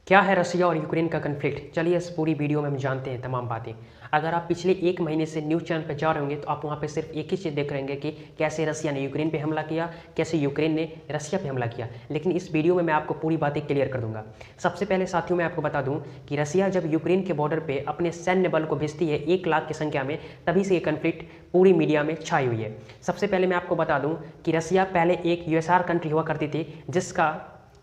क्या है रसिया और यूक्रेन का कन्फ्लिक्ट? चलिए इस पूरी वीडियो में हम जानते हैं तमाम बातें। अगर आप पिछले एक महीने से न्यूज़ चैनल पर जा रहे होंगे तो आप वहाँ पे सिर्फ एक ही चीज़ देख रहे होंगे कि कैसे रसिया ने यूक्रेन पे हमला किया, कैसे यूक्रेन ने रसिया पे हमला किया। लेकिन इस वीडियो में मैं आपको पूरी बातें क्लियर कर दूंगा। सबसे पहले साथियों मैं आपको बता दूं कि रसिया जब यूक्रेन के बॉर्डर पर अपने सैन्य बल को भेजती है 1 लाख की संख्या में, तभी से ये कन्फ्लिक्ट पूरी मीडिया में छाई हुई है। सबसे पहले मैं आपको बता दूँ कि रसिया पहले एक यूएसआर कंट्री हुआ करती थी जिसका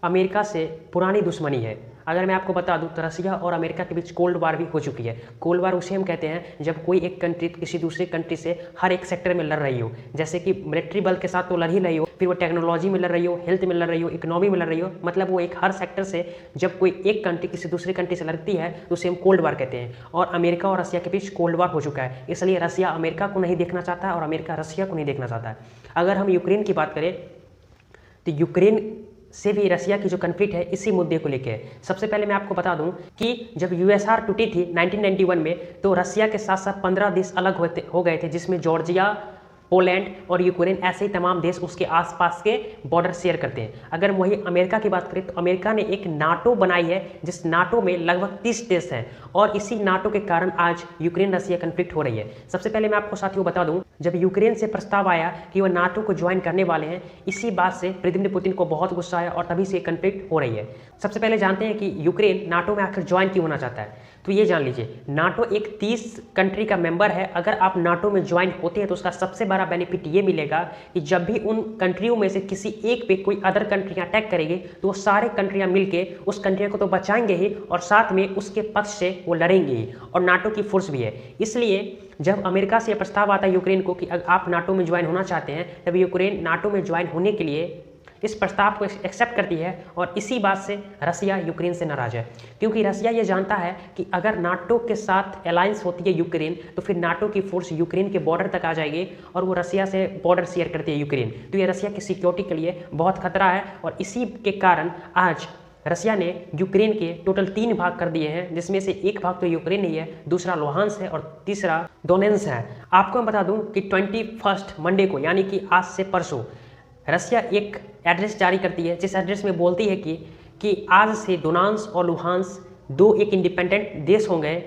अमेरिका से पुरानी दुश्मनी है। अगर मैं आपको बता दूं तो रसिया और अमेरिका के बीच कोल्ड वार भी हो चुकी है। कोल्ड वार उसे हम कहते हैं जब कोई एक कंट्री किसी दूसरे कंट्री से हर एक सेक्टर में लड़ रही हो, जैसे कि मिलिट्री बल के साथ तो लड़ ही रही हो, फिर वो टेक्नोलॉजी में लड़ रही हो, हेल्थ में लड़ रही हो, इकोनॉमी में लड़ रही हो, मतलब वो एक हर सेक्टर से जब कोई एक कंट्री किसी दूसरी कंट्री से लड़ती है तो उसे हम कोल्ड वार कहते हैं। और अमेरिका और रसिया के बीच कोल्ड वार हो चुका है, इसलिए रसिया अमेरिका को नहीं देखना चाहता है और अमेरिका रसिया को नहीं देखना चाहता है। अगर हम यूक्रेन की बात करें तो यूक्रेन से भी रसिया की जो कन्फ्लिक्ट है इसी मुद्दे को लेकर है। सबसे पहले मैं आपको बता दूं कि जब यूएसआर टूटी थी 1991 में, तो रसिया के साथ साथ 15 देश अलग हो गए थे, जिसमें जॉर्जिया, पोलैंड और यूक्रेन ऐसे ही तमाम देश उसके आसपास के बॉर्डर शेयर करते हैं। अगर वही अमेरिका की बात करें तो अमेरिका ने एक नाटो बनाई है, जिस नाटो में लगभग 30 देश हैं, और इसी नाटो के कारण आज यूक्रेन रसिया कन्फ्लिक्ट हो रही है। सबसे पहले मैं आपको साथियों बता दूं, जब यूक्रेन से प्रस्ताव आया कि वह नाटो को ज्वाइन करने वाले हैं, इसी बात से व्लादिमीर पुतिन को बहुत गुस्सा आया और तभी से कन्फ्लिक्ट हो रही है। सबसे पहले जानते हैं कि यूक्रेन नाटो में आखिर ज्वाइन क्यों होना चाहता है। तो ये जान लीजिए, नाटो एक 30 कंट्री का मेंबर है। अगर आप नाटो में ज्वाइन होते हैं तो उसका सबसे बड़ा बेनिफिट ये मिलेगा कि जब भी उन कंट्रियों में से किसी एक पे कोई अदर कंट्रियां अटैक करेगी तो वो सारे कंट्रियां मिलके उस कंट्री को तो बचाएंगे ही, और साथ में उसके पक्ष से वो लड़ेंगे ही, और नाटो की फोर्स भी है। इसलिए जब अमेरिका से यह प्रस्ताव आता है यूक्रेन को कि अगर आप नाटो में ज्वाइन होना चाहते हैं, तब यूक्रेन नाटो में ज्वाइन होने के लिए इस प्रस्ताव को एक्सेप्ट करती है। और इसी बात से रसिया यूक्रेन से नाराज है, क्योंकि रसिया ये जानता है कि अगर नाटो के साथ अलायंस होती है यूक्रेन, तो फिर नाटो की फोर्स यूक्रेन के बॉर्डर तक आ जाएगी और वो रसिया से बॉर्डर शेयर करती है यूक्रेन। तो ये रसिया की सिक्योरिटी के लिए बहुत खतरा है, और इसी के कारण आज रसिया ने यूक्रेन के टोटल 3 भाग कर दिए हैं, जिसमें से एक भाग तो यूक्रेन ही है, दूसरा लुहांस है और तीसरा डोनेट्स्क है। आपको मैं बता दूं कि 21 मंडे को, यानी कि आज से परसों, रसिया एक एड्रेस जारी करती है, जिस एड्रेस में बोलती है कि आज से डोनेट्स्क और लुहांस्क 2 एक इंडिपेंडेंट देश होंगे,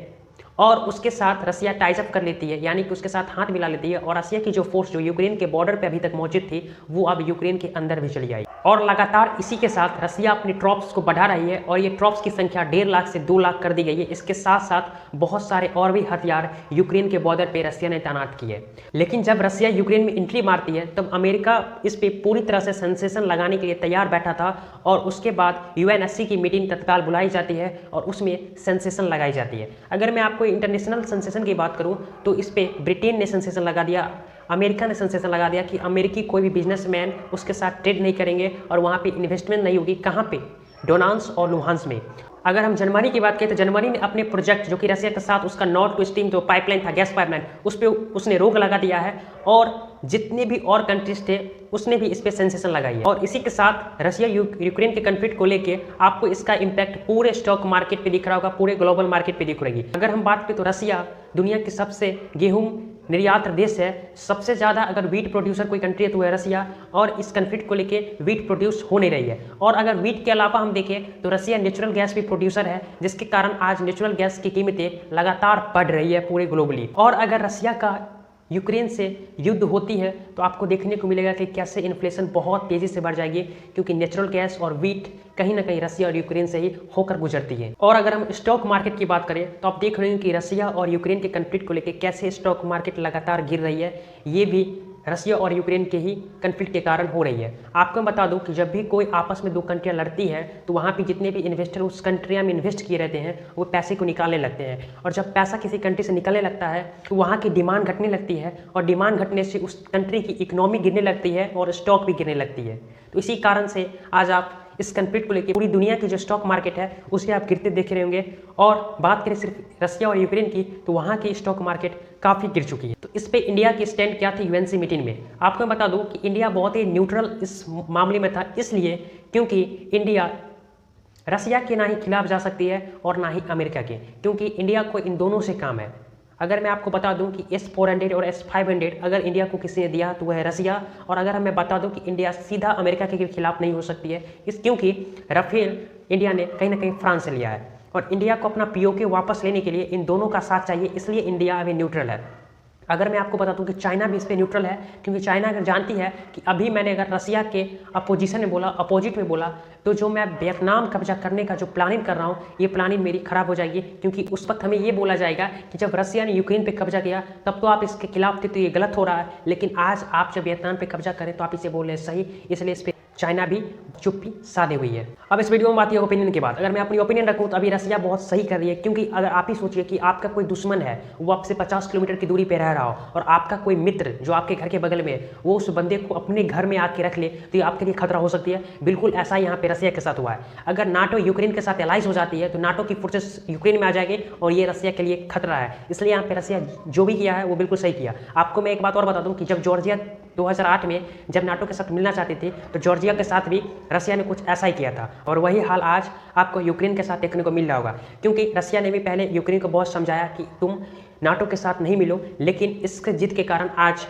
और उसके साथ रसिया टाइज अप कर लेती है, यानी कि उसके साथ हाथ मिला लेती है। और रसिया की जो फोर्स जो यूक्रेन के बॉर्डर पे अभी तक मौजूद थी, वो अब यूक्रेन के अंदर भी चली आई। और लगातार इसी के साथ रसिया अपनी ट्रॉप्स को बढ़ा रही है, और ये ट्रॉप्स की संख्या 1.5 लाख से 2 लाख कर दी गई है। इसके साथ साथ बहुत सारे और भी हथियार यूक्रेन के बॉर्डर पर रसिया ने तैनात किए। लेकिन जब रसिया यूक्रेन में एंट्री मारती है तब अमेरिका इस पर पूरी तरह से सेंसेशन लगाने के लिए तैयार बैठा था, और उसके बाद यूएनएससी की मीटिंग तत्काल बुलाई जाती है और उसमें सेंसेशन लगाई जाती है। अगर मैं आपको इंटरनेशनल सेंसेशन की बात करूं तो इस पे ब्रिटेन ने सेंसेशन लगा दिया, अमेरिका ने सेंसेशन लगा दिया कि अमेरिकी कोई भी बिजनेसमैन उसके साथ ट्रेड नहीं करेंगे और वहाँ पे इन्वेस्टमेंट नहीं होगी। कहाँ पे? डोनेट्स्क और लुहांस्क में। अगर हम जर्मनी की बात करें तो जर्मनी ने अपने प्रोजेक्ट जो कि रसिया के साथ उसका नॉर्थ टू स्ट्रीम जो पाइपलाइन था, गैस पाइपलाइन, उस पर उसने रोक लगा दिया है, और जितने भी और कंट्रीज थे उसने भी इस पर सेंसेशन लगाई है। और इसी के साथ रसिया यूक्रेन के कन्फ्लिक्ट को लेके आपको इसका इम्पैक्ट पूरे स्टॉक मार्केट पे दिख रहा होगा, पूरे ग्लोबल मार्केट पे दिख रही है। अगर हम बात करें तो रसिया दुनिया की सबसे गेहूं निर्यात देश है। सबसे ज़्यादा अगर वीट प्रोड्यूसर कोई कंट्री है तो है रसिया, और इस कन्फ्लिक्ट को लेके वीट प्रोड्यूस हो नहीं रही है। और अगर वीट के अलावा हम देखें तो रसिया नेचुरल गैस भी प्रोड्यूसर है, जिसके कारण आज नेचुरल गैस की कीमतें लगातार बढ़ रही है पूरे ग्लोबली। और अगर रसिया का यूक्रेन से युद्ध होती है तो आपको देखने को मिलेगा कि कैसे इन्फ्लेशन बहुत तेज़ी से बढ़ जाएगी, क्योंकि नेचुरल गैस और वीट कहीं ना कहीं रसिया और यूक्रेन से ही होकर गुजरती है। और अगर हम स्टॉक मार्केट की बात करें तो आप देख रहे हैं कि रसिया और यूक्रेन के कन्फ्लिक्ट को लेकर कैसे स्टॉक मार्केट लगातार गिर रही है। ये भी रसिया और यूक्रेन के ही कन्फ्लिक्ट के कारण हो रही है। आपको मैं बता दूं कि जब भी कोई आपस में 2 कंट्रियां लड़ती हैं तो वहाँ पे जितने भी इन्वेस्टर उस कंट्रियां में इन्वेस्ट किए रहते हैं वो पैसे को निकालने लगते हैं, और जब पैसा किसी कंट्री से निकलने लगता है तो वहाँ की डिमांड घटने लगती है, और डिमांड घटने से उस कंट्री की इकोनॉमी गिरने लगती है और स्टॉक भी गिरने लगती है। तो इसी कारण से आज आप इस कन्फ्लिक्ट को लेकर पूरी दुनिया की जो स्टॉक मार्केट है उसे आप गिरते देख रहे होंगे। और बात करें सिर्फ रसिया और यूक्रेन की तो वहाँ की स्टॉक मार्केट काफ़ी गिर चुकी है। तो इस पे इंडिया की स्टैंड क्या थी यूएनसी मीटिंग में? आपको मैं बता दूं कि इंडिया बहुत ही न्यूट्रल इस मामले में था, इसलिए क्योंकि इंडिया रसिया के ना ही खिलाफ जा सकती है और ना ही अमेरिका के, क्योंकि इंडिया को इन दोनों से काम है। अगर मैं आपको बता दूं कि S-400 और S-500 अगर इंडिया को किसी ने दिया तो वह है रसिया। और अगर मैं बता दूं कि इंडिया सीधा अमेरिका के खिलाफ नहीं हो सकती है, क्योंकि राफेल इंडिया ने कहीं ना कहीं फ्रांस से लिया है और इंडिया को अपना POK वापस लेने के लिए इन दोनों का साथ चाहिए, इसलिए इंडिया अभी न्यूट्रल है। अगर मैं आपको बता दूं कि चाइना भी इस पर न्यूट्रल है, क्योंकि चाइना अगर जानती है कि अभी मैंने अगर रसिया के अपोजिशन में बोला, अपोजिट में बोला, तो जो मैं वियतनाम कब्जा करने का जो प्लानिंग कर रहा हूँ, ये प्लानिंग मेरी खराब हो जाएगी। क्योंकि उस वक्त हमें ये बोला जाएगा कि जब रसिया ने यूक्रेन पे कब्जा किया तब तो आप इसके खिलाफ थे, तो ये गलत हो रहा है, लेकिन आज आप जब वियतनाम पे कब्जा करें तो आप इसे बोल रहे हैं सही, इसलिए इस पर चाइना भी चुप्पी साधे हुई है। अब इस वीडियो में बात है ओपिनियन की बात। अगर मैं अपनी ओपिनियन रखूं तो अभी रसिया बहुत सही कर रही है, क्योंकि अगर आप ही सोचिए कि आपका कोई दुश्मन है, वो आपसे 50 किलोमीटर की दूरी पे रह रहा हो, और आपका कोई मित्र जो आपके घर के बगल में है वो उस बंदे को अपने घर में आके रख ले, तो ये आपके लिए खतरा हो सकती है। बिल्कुल ऐसा ही यहाँ पे रसिया के साथ हुआ है। अगर नाटो यूक्रेन के साथ एलाइज हो जाती है तो नाटो की फोर्सेस यूक्रेन में आ जाएंगे और ये रसिया के लिए खतरा है। इसलिए यहाँ पे रसिया जो भी किया है वो बिल्कुल सही किया। आपको मैं एक बात और बता दूँ कि जब जॉर्जिया 2008 में जब नाटो के साथ मिलना चाहती थी तो जॉर्जिया के साथ भी रसिया ने कुछ ऐसा ही किया था, और वही हाल आज आपको यूक्रेन के साथ देखने को मिल रहा होगा। क्योंकि रसिया ने भी पहले यूक्रेन को बहुत समझाया कि तुम नाटो के साथ नहीं मिलो, लेकिन इसके जिद के कारण आज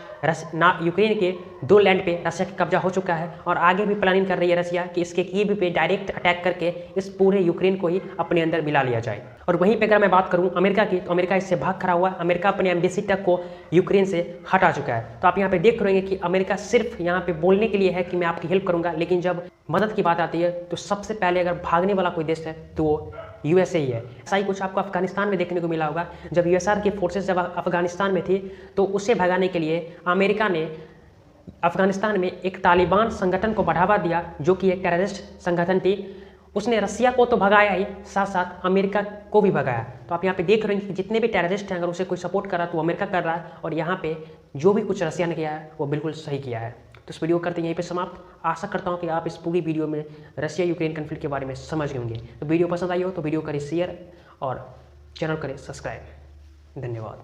यूक्रेन के 2 लैंड पे रसिया का कब्जा हो चुका है, और आगे भी प्लानिंग कर रही है रसिया कि इसके कीव पे डायरेक्ट अटैक करके इस पूरे यूक्रेन को ही अपने अंदर मिला लिया जाए। और वहीं पे अगर मैं बात करूं अमेरिका की, तो अमेरिका इससे भाग खड़ा हुआ है। अमेरिका अपने एम्बेसी तक को यूक्रेन से हटा चुका है। तो आप यहाँ पे देख रहे हैं कि अमेरिका सिर्फ यहाँ पे बोलने के लिए है कि मैं आपकी हेल्प करूंगा, लेकिन जब मदद की बात आती है तो सबसे पहले अगर भागने वाला कोई देश है तो वो USA ही है। ऐसा ही कुछ आपको अफगानिस्तान में देखने को मिला होगा। जब USSR की फोर्सेस जब अफगानिस्तान में थी तो उसे भगाने के लिए अमेरिका ने अफगानिस्तान में एक तालिबान संगठन को बढ़ावा दिया, जो कि एक टेररिस्ट संगठन थी। उसने रसिया को तो भगाया ही, साथ साथ अमेरिका को भी भगाया। तो आप यहाँ पे देख रहे हैं कि जितने भी टेररिस्ट हैं अगर उसे कोई सपोर्ट कर रहा है तो अमेरिका कर रहा है, और यहाँ पे जो भी कुछ रसिया ने किया है वो बिल्कुल सही किया है। तो इस वीडियो को करते हैं यहीं पे समाप्त। आशा करता हूँ कि आप इस पूरी वीडियो में रसिया यूक्रेन कन्फ्लिक्ट के बारे में समझ गए होंगे। तो वीडियो पसंद आई हो तो वीडियो करें शेयर और चैनल करें सब्सक्राइब। धन्यवाद।